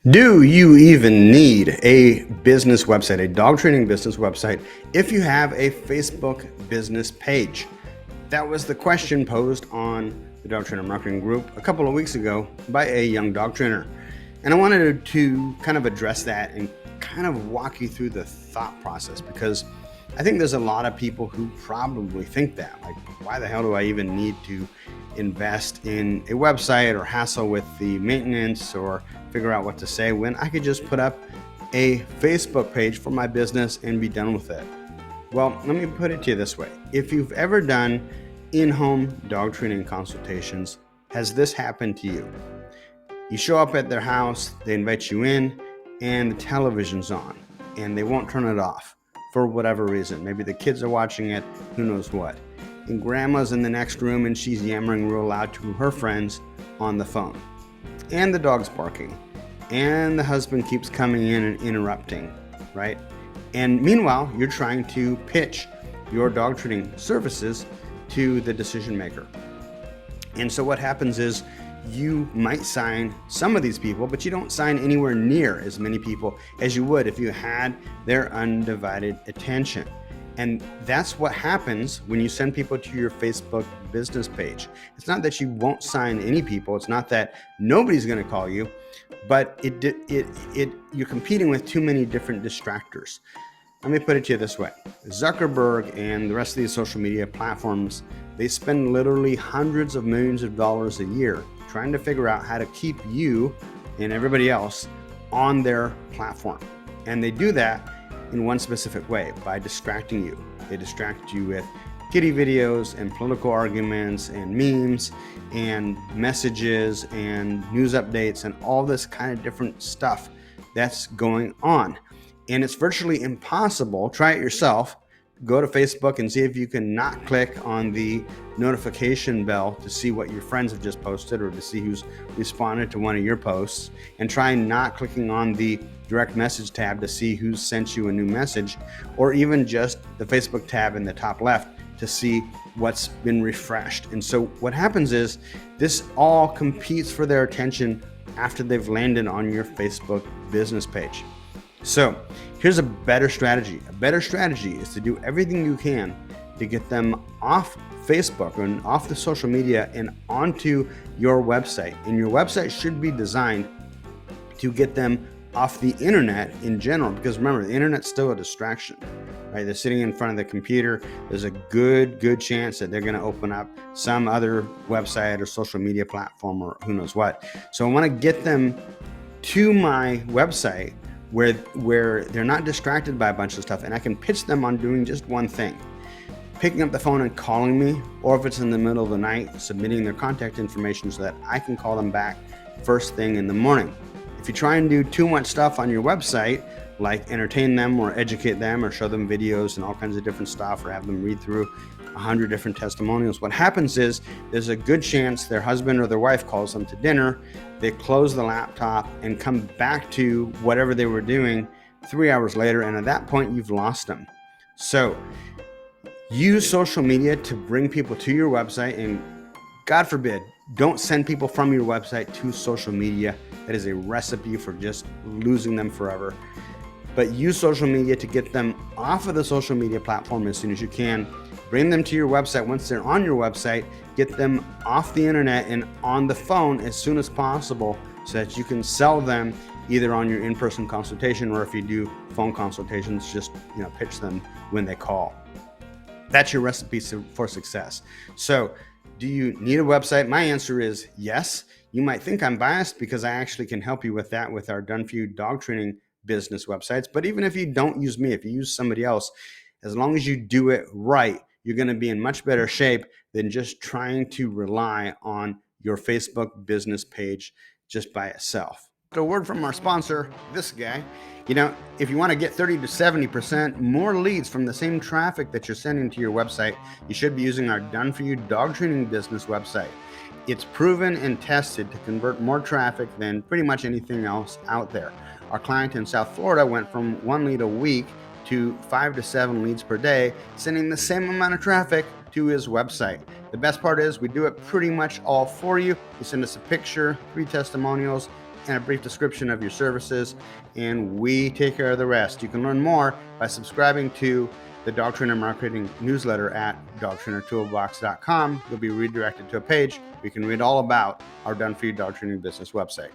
Do you even need a business website, a dog training business website, if you have a Facebook business page? That was the question posed on the Dog Trainer Marketing Group a couple of weeks ago by a young dog trainer. And I wanted to kind of address that and kind of walk you through the thought process, because I think there's a lot of people who probably think that, like, why the hell do I even need to invest in a website or hassle with the maintenance or figure out what to say when I could just put up a Facebook page for my business and be done with it? Well, let me put it to you this way. If you've ever done in-home dog training consultations, has this happened to you? You show up at their house, they invite you in, and the television's on, and they won't turn it off for whatever reason. Maybe the kids are watching it, who knows what. And grandma's in the next room and she's yammering real loud to her friends on the phone. And the dog's barking. And the husband keeps coming in and interrupting, right? And meanwhile, you're trying to pitch your dog training services to the decision maker. And so what happens is you might sign some of these people, but you don't sign anywhere near as many people as you would if you had their undivided attention. And that's what happens when you send people to your Facebook business page. It's not that you won't sign any people. It's not that nobody's going to call you, but you're competing with too many different distractors. Let me put it to you this way. Zuckerberg and the rest of these social media platforms, they spend literally hundreds of millions of dollars a year trying to figure out how to keep you and everybody else on their platform. And they do that in one specific way, by distracting you. They distract you with kitty videos and political arguments and memes and messages and news updates and all this kind of different stuff that's going on. And it's virtually impossible. Try it yourself. Go to Facebook and see if you can not click on the notification bell to see what your friends have just posted or to see who's responded to one of your posts, and try not clicking on the direct message tab to see who's sent you a new message, or even just the Facebook tab in the top left to see what's been refreshed. And so what happens is this all competes for their attention after they've landed on your Facebook business page. So here's a better strategy. A better strategy is to do everything you can to get them off Facebook and off the social media and onto your website. And your website should be designed to get them off the internet in general, because remember, the internet's still a distraction, right? They're sitting in front of the computer. There's a good chance that they're going to open up some other website or social media platform or who knows what. So I want to get them to my website where they're not distracted by a bunch of stuff, and I can pitch them on doing just one thing: picking up the phone and calling me, or if it's in the middle of the night, submitting their contact information so that I can call them back first thing in the morning. If you try and do too much stuff on your website, like entertain them or educate them or show them videos and all kinds of different stuff, or have them read through 100 different testimonials, what happens is there's a good chance their husband or their wife calls them to dinner, they close the laptop and come back to whatever they were doing 3 hours later, and at that point you've lost them. So use social media to bring people to your website, and God forbid, don't send people from your website to social media. That is a recipe for just losing them forever. But use social media to get them off of the social media platform as soon as you can. Bring them to your website. Once they're on your website, get them off the internet and on the phone as soon as possible, so that you can sell them either on your in-person consultation, or if you do phone consultations, just pitch them when they call. That's your recipe for success. So, do you need a website? My answer is yes. You might think I'm biased because I actually can help you with that with our Done For You dog training business websites. But even if you don't use me, if you use somebody else, as long as you do it right, you're going to be in much better shape than just trying to rely on your Facebook business page just by itself. A word from our sponsor, this guy. If you want to get 30 to 70% more leads from the same traffic that you're sending to your website, you should be using our Done For You dog training business website. It's proven and tested to convert more traffic than pretty much anything else out there. Our client in South Florida went from 1 lead a week to 5 to 7 leads per day, sending the same amount of traffic to his website. The best part is we do it pretty much all for you. You send us a picture, 3 testimonials, and a brief description of your services, and we take care of the rest. You can learn more by subscribing to the Dog Trainer Marketing newsletter at dogtrainertoolbox.com. You'll be redirected to a page where you can read all about our done-for-you dog training business website.